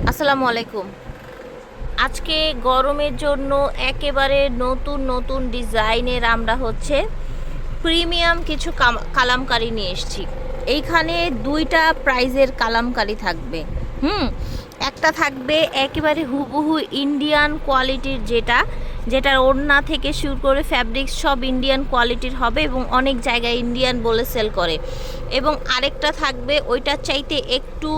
আসসালামু আলাইকুম। আজকে গরমের জন্য একেবারে নতুন নতুন ডিজাইনের আমরা প্রিমিয়াম কিছু কালামকারি নিয়ে এসেছি। এইখানে দুইটা প্রাইজের কালামকারি থাকবে। একটা থাকবে একেবারে হুবহু ইন্ডিয়ান কোয়ালিটির, যেটার ওড়না থেকে শুরু করে ফ্যাব্রিক্স সব ইন্ডিয়ান কোয়ালিটির হবে এবং অনেক জায়গায় ইন্ডিয়ান বলে সেল করে। এবং আরেকটা থাকবে ওইটার চাইতে একটু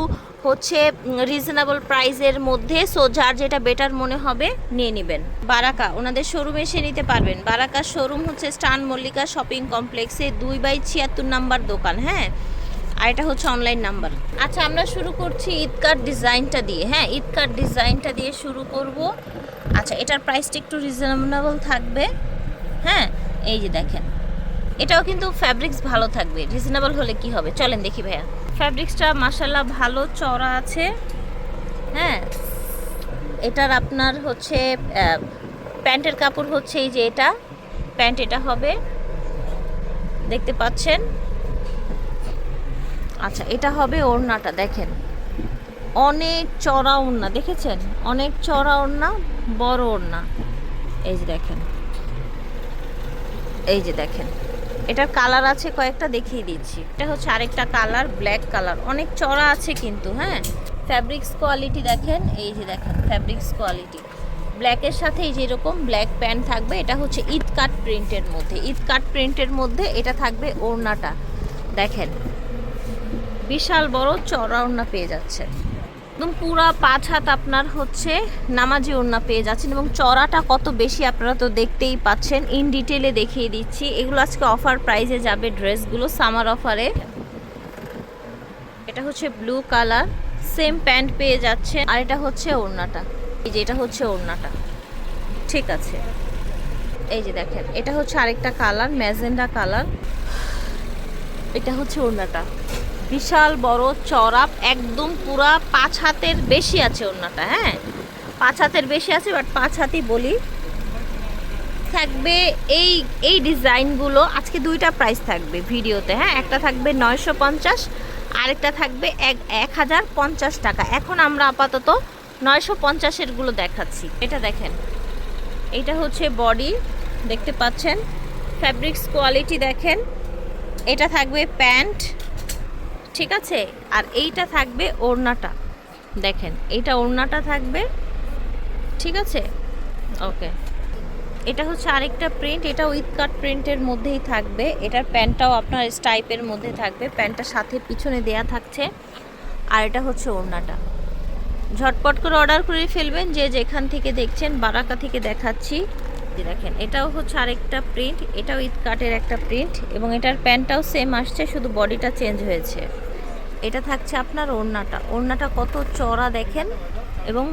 রিজনেবল প্রাইসের মধ্যে। সো যার যেটা বেটার মনে হবে নিয়ে নেবেন। বারাকা ওনাদের শোরুমে এসে নিতে পারবেন। বারাকার শোরুম স্টান মল্লিকা শপিং কমপ্লেক্সে 2/76 নাম্বার দোকান। হ্যাঁ, আর এটা অনলাইন নাম্বার। আচ্ছা, আমরা শুরু করছি ঈদকার ডিজাইনটা দিয়ে। হ্যাঁ, ঈদকার ডিজাইনটা দিয়ে শুরু করব। আচ্ছা, এটার প্রাইসটা একটু রিজনেবল থাকবে। হ্যাঁ, এই যে দেখেন, এটাও কিন্তু ফ্যাব্রিক্স ভালো থাকবে। রিজনেবল হলে কি হবে, চলেন দেখি ভাইয়া। ফ্যাব্রিক্সটা মাশাআল্লাহ ভালো চওড়া আছে। হ্যাঁ, এটার আপনার প্যান্টের কাপড় এই যে এটা প্যান্ট, এটা হবে, দেখতে পাচ্ছেন। আচ্ছা, এটা হবে ওড়নাটা, দেখেন অনেক চওড়া ওড়না, দেখেছেন অনেক চওড়া ওড়না, বড় ওড়না। এই যে দেখেন, এই যে দেখেন, এটার কালার আছে কয়েকটা, দেখিয়ে দিচ্ছি। এটা আরেকটা কালার, ব্ল্যাক কালার, অনেক চড়া আছে কিন্তু। হ্যাঁ, ফ্যাব্রিক্স কোয়ালিটি দেখেন, এই যে দেখেন ফ্যাব্রিক্স কোয়ালিটি। ব্ল্যাকের সাথে এই যে এরকম ব্ল্যাক প্যান্ট থাকবে। এটা ঈদ কাট প্রিন্টের মধ্যে, ঈদ কাট প্রিন্টের মধ্যে এটা থাকবে। ওড়নাটা দেখেন, বিশাল বড় চড়া ওড়না পেয়ে যাচ্ছে। একদম পুরা 5 হাত আপনার নামাজি ওড়না পেয়ে যাচ্ছেন। এবং চড়াটা কত বেশি আপনারা তো দেখতেই পাচ্ছেন। ইন ডিটেলে দেখিয়ে দিচ্ছি। এগুলো আজকে অফার প্রাইসে যাবে ড্রেসগুলো, সামার অফারে। এটা ব্লু কালার, সেম প্যান্ট পেয়ে যাচ্ছে। আর এটা ওড়নাটা, এই যে এটা ওড়নাটা, ঠিক আছে। এই যে দেখেন, এটা আরেকটা কালার, ম্যাজেন্ডা কালার। এটা ওড়নাটা, বিশাল বড় চড়া, একদম পুরা 5 হাতের বেশি আছে ওড়নাটা। হ্যাঁ, 5 হাতের বেশি আছে, বাট 5 হাতই বলি। থাকবে এই ডিজাইনগুলো আজকে দুইটা প্রাইস থাকবে ভিডিওতে। হ্যাঁ, একটা থাকবে 950, আরেকটা থাকবে 1050 টাকা। এখন আমরা আপাতত 950-এর গুলো দেখাচ্ছি। এটা দেখেন, এটা বডি, দেখতে পাচ্ছেন ফ্যাব্রিক্স কোয়ালিটি দেখেন। এটা থাকবে প্যান্ট, ঠিক আছে। আর এইটা থাকবে ওড়নাটা, দেখেন এইটা ওড়নাটা থাকবে, ঠিক আছে। ওকে, এটা আরেকটা প্রিন্ট, এটা উইথ কাট প্রিন্টের মধ্যেই থাকবে। এটার প্যান্টটাও আপনার স্টাইপের মধ্যে থাকবে, প্যান্টটা সাথে পিছনে দেয়া থাকছে। আর এটা ওড়নাটা। ঝটপট করে অর্ডার করে ফেলবেন যে যেখান থেকে দেখছেন। বারাকা থেকে দেখাচ্ছি, দেখেন এটাও আরেকটা প্রিন্ট, এটাও উইথ কাটের একটা প্রিন্ট। এবং এটার প্যান্টটাও সেম আসছে, শুধু বডিটা চেঞ্জ হয়েছে। এটা থাকছে আপনার ওড়নাটা। ওড়নাটা কত চড়া দেখেন, এবং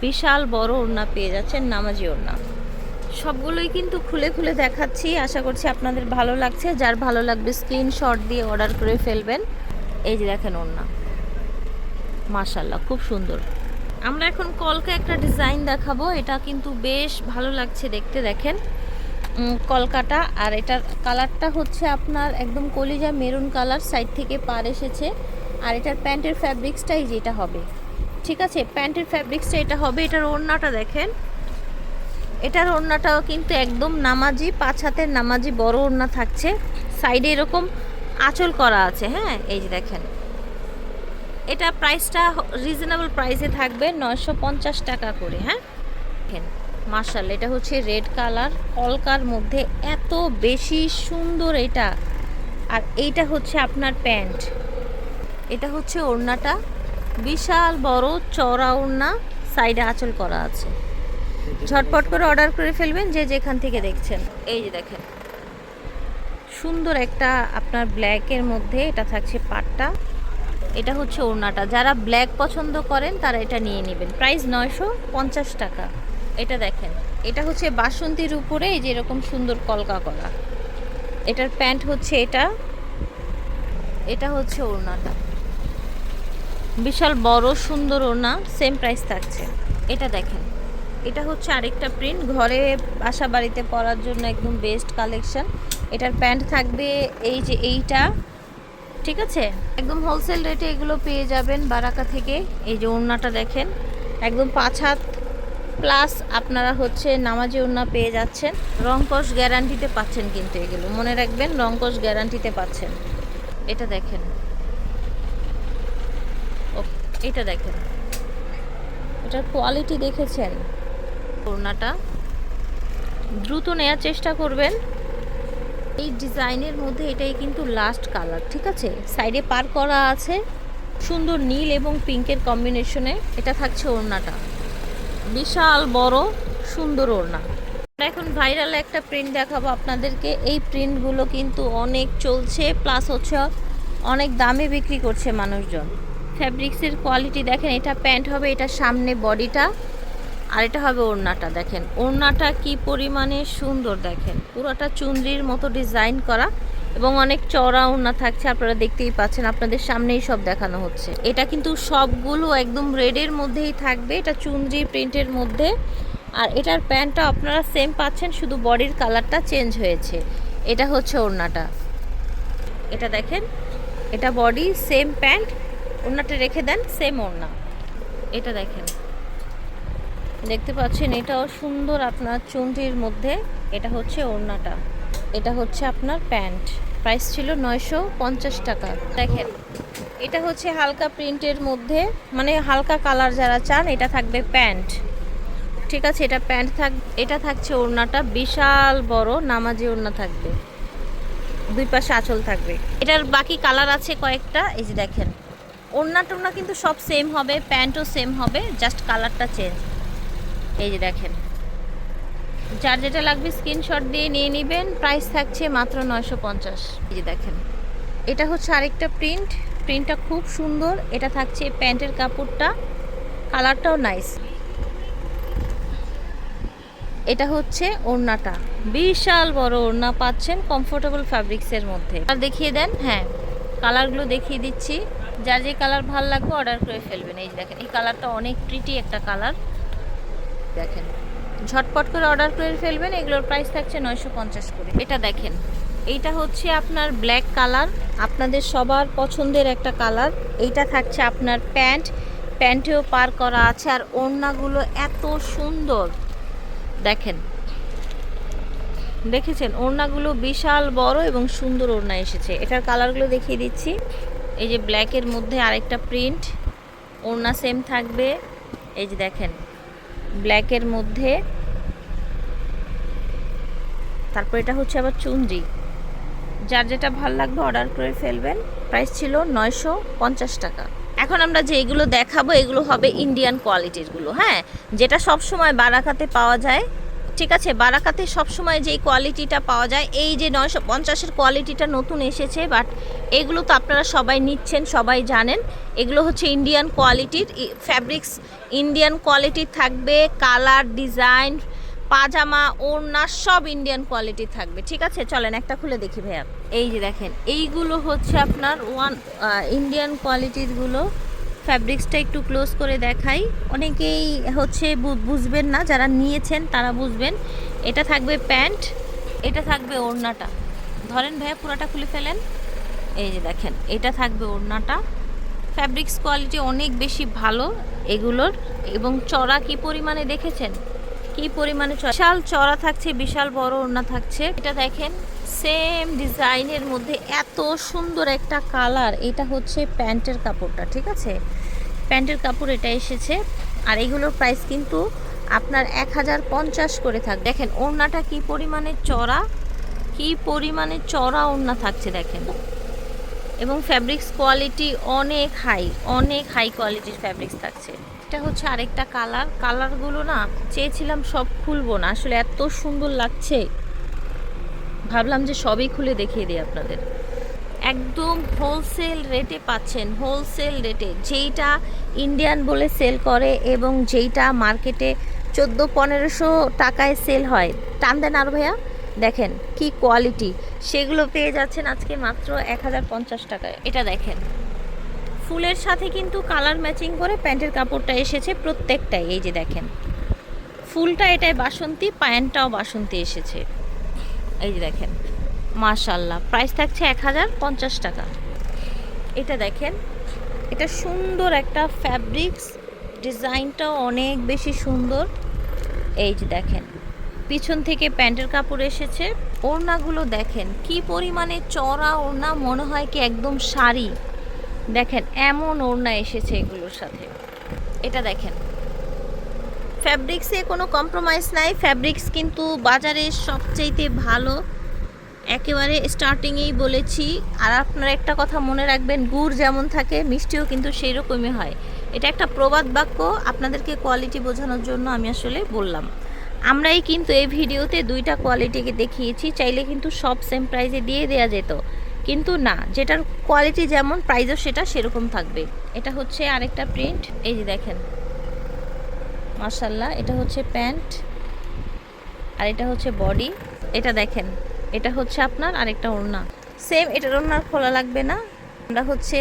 বিশাল বড় ওড়না পেয়ে যাচ্ছেন, নামাজি ওড়না। সবগুলোই কিন্তু খুলে খুলে দেখাচ্ছি, আশা করছি আপনাদের ভালো লাগছে। যার ভালো লাগবে স্ক্রিনশট দিয়ে অর্ডার করে ফেলবেন। এই যে দেখেন ওড়না, মাশাআল্লাহ খুব সুন্দর। আমরা এখন কলকা একটা ডিজাইন দেখাবো, এটা কিন্তু বেশ ভালো লাগছে দেখতে। দেখেন কলকাটা, আর এটার কালারটা আপনার একদম কলিজা মেরুন কালার, সাইড থেকে পার এসেছে। আর এটার প্যান্টের ফ্যাব্রিক্সটাই যেটা হবে, ঠিক আছে, প্যান্টের ফ্যাব্রিক্সটা এটা হবে। এটার ওড়নাটা দেখেন, এটার ওড়নাটাও কিন্তু একদম নামাজি, 5 হাতের নামাজি বড় ওড়না থাকছে। সাইডে এরকম আঁচল করা আছে। হ্যাঁ, এই যে দেখেন, এটা প্রাইসটা রিজনেবল প্রাইসে থাকবে 950 টাকা করে। হ্যাঁ, দেখেন মাশাআল্লাহ, এটা রেড কালার, কলকার মধ্যে এত বেশি সুন্দর এটা। আর এইটা আপনার প্যান্ট, এটা ওড়নাটা, বিশাল বড় চওড়া ওড়না, সাইডে আঁচল করা আছে। ঝটপট করে অর্ডার করে ফেলবেন যে যেখান থেকে দেখছেন। এই যে দেখেন, সুন্দর একটা আপনার ব্ল্যাকের মধ্যে এটা থাকছে পাটটা। এটা ওড়নাটা। যারা ব্ল্যাক পছন্দ করেন তারা এটা নিয়ে নেবেন। প্রাইস 950 টাকা। এটা দেখেন, এটা বাসন্তীর উপরে এই যে এরকম সুন্দর কলকা করা। এটার প্যান্ট এটা, এটা ওড়নাটা, বিশাল বড় সুন্দর ওড়না, সেম প্রাইস থাকছে। এটা দেখেন, এটা আরেকটা প্রিন্ট, ঘরে বাসা বাড়িতে পরার জন্য একদম বেস্ট কালেকশন। এটার প্যান্ট থাকবে এই যে এইটা, ঠিক আছে। একদম হোলসেল রেটে এগুলো পেয়ে যাবেন বারাকা থেকে। এই যে ওড়নাটা দেখেন, একদম 5 হাত প্লাস আপনারা হচ্ছে নামাজি ওড়না পেয়ে যাচ্ছেন। রংকশ গ্যারান্টিতে পাচ্ছেন, কিন্তু এগুলো মনে রাখবেন রংকশ গ্যারান্টিতে পাচ্ছেন। এটা দেখেন, ও এটা দেখেন, এটার কোয়ালিটি দেখেছেন? ওড়নাটা দ্রুত নেওয়ার চেষ্টা করবেন। এই ডিজাইনের মধ্যে এটাই কিন্তু লাস্ট কালার, ঠিক আছে? সাইডে পার করা আছে সুন্দর নীল এবং পিঙ্কের কম্বিনেশনে। এটা থাকছে ওড়নাটা, বিশাল বড় সুন্দর ওড়না। এখন ভাইরাল একটা প্রিন্ট দেখাবো আপনাদেরকে। এই প্রিন্টগুলো কিন্তু অনেক চলছে, প্লাস হচ্ছে অনেক দামে বিক্রি করছে মানুষজন। ফ্যাব্রিক্সের কোয়ালিটি দেখেন। এটা প্যান্ট হবে, এটা সামনে বডিটা, আর এটা হবে ওড়নাটা। দেখেন ওড়নাটা কি পরিমাণে সুন্দর, দেখেন পুরোটা চুনরির মতো ডিজাইন করা এবং অনেক চওড়া ওড়না থাকছে। আপনারা দেখতেই পাচ্ছেন, আপনাদের সামনেই সব দেখানো হচ্ছে। এটা কিন্তু সবগুলো একদম রেডের মধ্যেই থাকবে, এটা চুনরি প্রিন্টের মধ্যে। আর এটার প্যান্টটা আপনারা সেম পাচ্ছেন, শুধু বডির কালারটা চেঞ্জ হয়েছে। এটা হচ্ছে ওড়নাটা, এটা দেখেন, এটা বডি সেম প্যান্ট, ওড়নাটা রেখে দেন সেম ওড়না। এটা দেখেন, দেখতে পাচ্ছেন এটাও সুন্দর আপনার চুনরির মধ্যে। এটা হচ্ছে ওড়নাটা, এটা হচ্ছে আপনার প্যান্ট। প্রাইস ছিল 950 টাকা। দেখেন এটা হচ্ছে হালকা প্রিন্টের মধ্যে, মানে হালকা কালার যারা চান, এটা থাকবে প্যান্ট, ঠিক আছে? এটা প্যান্ট এটা থাকছে ওড়নাটা, বিশাল বড় নামাজি ওড়না থাকবে, দুই পাশে আঁচল থাকবে। এটার বাকি কালার আছে কয়েকটা, এই যে দেখেন। ওড়না কিন্তু সব সেম হবে, প্যান্টও সেম হবে, জাস্ট কালারটা চেঞ্জ। এই যে দেখেন, যার যেটা লাগবে স্ক্রিনশট দিয়ে নিয়ে নেবেন। প্রাইস থাকছে মাত্র 950। এই যে দেখেন, এটা হচ্ছে আরেকটা প্রিন্টটা খুব সুন্দর। এটা থাকছে প্যান্টের কাপড়টা, কালারটাও নাইস। এটা হচ্ছে ওড়নাটা, বিশাল বড় ওড়না পাচ্ছেন কমফোর্টেবল ফ্যাব্রিক্সের মধ্যে। আর দেখিয়ে দেন, হ্যাঁ কালারগুলো দেখিয়ে দিচ্ছি। যার যে কালার ভালো লাগবে অর্ডার করে ফেলবেন। এই যে দেখেন, এই কালারটা অনেক প্রিটি একটা কালার, দেখেন ঝটপট করে অর্ডার করে ফেলবেন। এগুলোর প্রাইস থাকছে 950 করে। এটা দেখেন, এইটা হচ্ছে আপনার ব্ল্যাক কালার, আপনাদের সবার পছন্দের একটা কালার। এইটা থাকছে আপনার প্যান্টেও পার করা আছে, আর ওড়নাগুলো এত সুন্দর দেখেন, দেখেছেন ওড়নাগুলো বিশাল বড় এবং সুন্দর ওড়না এসেছে। এটার কালারগুলো দেখিয়ে দিচ্ছি। এই যে ব্ল্যাকের মধ্যে আরেকটা প্রিন্ট, ওড়না সেম থাকবে। এই যে দেখেন ব্ল্যাকের মধ্যে, তারপর এটা হচ্ছে আবার চুনরি। যার যেটা ভাল লাগবে অর্ডার করে ফেলবেন। প্রাইস ছিল 950 টাকা। এখন আমরা যে এগুলো দেখাবো এগুলো হবে ইন্ডিয়ান কোয়ালিটিরগুলো, হ্যাঁ, যেটা সব সময় বারাকাতে পাওয়া যায়, ঠিক আছে? বারাকাতে সবসময় যেই কোয়ালিটিটা পাওয়া যায়, এই যে 950-এর কোয়ালিটিটা নতুন এসেছে, বাট এগুলো তো আপনারা সবাই নিচ্ছেন, সবাই জানেন। এগুলো হচ্ছে ইন্ডিয়ান কোয়ালিটির ফ্যাব্রিক্স, ইন্ডিয়ান কোয়ালিটির থাকবে, কালার ডিজাইন পাজামা ওড়না সব ইন্ডিয়ান কোয়ালিটি থাকবে, ঠিক আছে? চলেন একটা খুলে দেখি ভাইয়া। এই যে দেখেন, এইগুলো হচ্ছে আপনার ইন্ডিয়ান কোয়ালিটিরগুলো। ফ্যাব্রিক্সটা একটু ক্লোজ করে দেখাই, অনেকেই হচ্ছে বুঝবেন না, যারা নিয়েছেন তারা বুঝবেন। এটা থাকবে প্যান্ট, এটা থাকবে ওড়নাটা। ধরেন ভাইয়া পুরাটা খুলে ফেলেন। এই যে দেখেন, এটা থাকবে ওড়নাটা। ফ্যাব্রিক্স কোয়ালিটি অনেক বেশি ভালো এগুলোর, এবং চড়া কি পরিমাণে দেখেছেন, কি পরিমাণে বিশাল চড়া থাকছে, বিশাল বড় ওড়না থাকছে। এটা দেখেন সেম ডিজাইনের মধ্যে এত সুন্দর একটা কালার। এটা হচ্ছে প্যান্টের কাপড়টা, ঠিক আছে? প্যান্টের কাপড় এটা এসেছে। আর এগুলোর প্রাইস কিন্তু আপনার 1050 করে থাকবে। দেখেন ওড়নাটা কি পরিমাণে চড়া, কি পরিমাণে চড়া ওড়না থাকছে দেখেন, এবং ফ্যাব্রিক্স কোয়ালিটি অনেক হাই কোয়ালিটির ফ্যাব্রিক্স থাকছে। এটা হচ্ছে আরেকটা কালারগুলো না চেয়েছিলাম সব খুলবো না, আসলে এত সুন্দর লাগছে, ভাবলাম যে সবই খুলে দেখিয়ে দিই আপনাদের। একদম হোলসেল রেটে পাচ্ছেন, হোলসেল রেটে, যেইটা ইন্ডিয়ান বলে সেল করে এবং যেইটা মার্কেটে 1400-1500 টাকায় সেল হয়। টান দেন আর ভাইয়া, দেখেন কি কোয়ালিটি, সেগুলো পেয়ে যাচ্ছেন আজকে মাত্র 1050 টাকায়। এটা দেখেন ফুলের সাথে কিন্তু কালার ম্যাচিং করে প্যান্টের কাপড়টা এসেছে প্রত্যেকটাই। এই যে দেখেন ফুলটা এটাই বাসন্তী, প্যান্টটাও বাসন্তী এসেছে। এই যে দেখেন মাশাআল্লাহ, প্রাইস থাকছে 1050 টাকা। এটা দেখেন, এটা সুন্দর একটা ফ্যাব্রিক্স, ডিজাইনটাও অনেক বেশি সুন্দর। এই যে দেখেন পিছন থেকে প্যান্টের কাপড় এসেছে। ওড়নাগুলো দেখেন কি পরিমাণে চড়া ওড়না, মনে হয় কি একদম শাড়ি। দেখেন এমন ওড়না এসেছে এগুলোর সাথে। এটা দেখেন ফ্যাব্রিক্সে কোনো কম্প্রোমাইজ নাই। ফ্যাব্রিক্স কিন্তু বাজারে সবচাইতে ভালো, একেবারে স্টার্টিংয়েই বলেছি। আর আপনারা একটা কথা মনে রাখবেন, গুড় যেমন থাকে মিষ্টিও কিন্তু সেই রকমই হয়। এটা একটা প্রবাদ বাক্য, আপনাদেরকে কোয়ালিটি বোঝানোর জন্য আমি আসলে বললাম। আমরাই কিন্তু এই ভিডিওতে দুইটা কোয়ালিটিকে দেখিয়েছি, চাইলে কিন্তু সব সেম প্রাইসে দিয়ে দেওয়া যেত, কিন্তু না, যেটার কোয়ালিটি যেমন প্রাইসও সেটা সেরকম থাকবে। এটা হচ্ছে আরেকটা প্রিন্ট, এই যে দেখেন মাশাল্লাহ। এটা হচ্ছে প্যান্ট আর এটা হচ্ছে বডি। এটা দেখেন এটা হচ্ছে আপনার আরেকটা ওড়না, সেম। এটার ওড়নার খোলা লাগবে না, আমরা হচ্ছে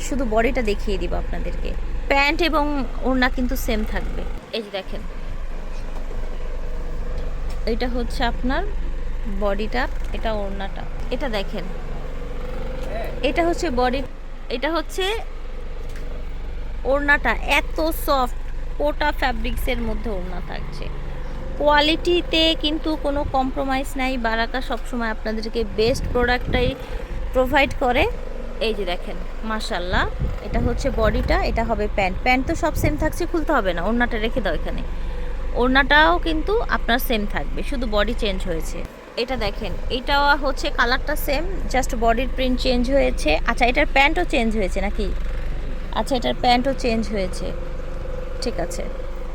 শুধু বডিটা দেখিয়ে দিব আপনাদেরকে। প্যান্ট এবং ওড়না কিন্তু সেম থাকবে। এই যে দেখেন এটা হচ্ছে আপনার বডিটা, এটা ওড়নাটা। এটা দেখেন এটা হচ্ছে বডি, এটা হচ্ছে ওড়নাটা। এত সফট, কোটা ফ্যাব্রিক্সের মধ্যে ওড়না থাকছে। কোয়ালিটিতে কিন্তু কোনো কম্প্রোমাইজ নাই। বারাকা সবসময় আপনাদেরকে বেস্ট প্রোডাক্টটাই প্রোভাইড করে। এই যে দেখেন মাশাল্লাহ, এটা হচ্ছে বডিটা, এটা হবে প্যান্ট। প্যান্ট তো সব সেম থাকছে, খুলতে হবে না, ওড়নাটা রেখে দাও এখানে। ওড়নাটাও কিন্তু আপনার সেম থাকবে, শুধু বডি চেঞ্জ হয়েছে। এটা দেখেন এটাও হচ্ছে কালারটা সেম, জাস্ট বডির প্রিন্ট চেঞ্জ হয়েছে। আচ্ছা এটার প্যান্টও চেঞ্জ হয়েছে নাকি? আচ্ছা এটার প্যান্টও চেঞ্জ হয়েছে, ঠিক আছে।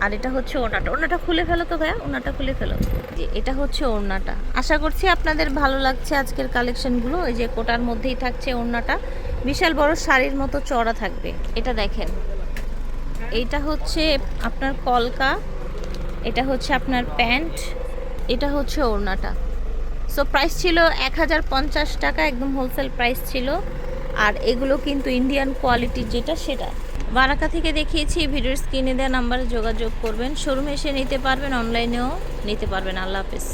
আর এটা হচ্ছে ওড়নাটা। ওড়নাটা খুলে ফেলো তো ভাইয়া, ওড়নাটা খুলে ফেলো। যে এটা হচ্ছে ওড়নাটা। আশা করছি আপনাদের ভালো লাগছে আজকের কালেকশনগুলো। এই যে কোটার মধ্যেই থাকছে ওড়নাটা, বিশাল বড় শাড়ির মতো চড়া থাকবে। এটা দেখেন এইটা হচ্ছে আপনার কলকা, এটা হচ্ছে আপনার প্যান্ট, এটা হচ্ছে ওড়নাটা। সো প্রাইস ছিল 1050 টাকা, একদম হোলসেল প্রাইস ছিল। আর এগুলো কিন্তু ইন্ডিয়ান কোয়ালিটির যেটা সেটা। বারাকা থেকে দেখিয়েছি, ভিডিওর স্ক্রিনে দেওয়া নাম্বারে যোগাযোগ করবেন। শোরুমে এসে নিতে পারবেন, অনলাইনেও নিতে পারবেন। আল্লাহ হাফেজ।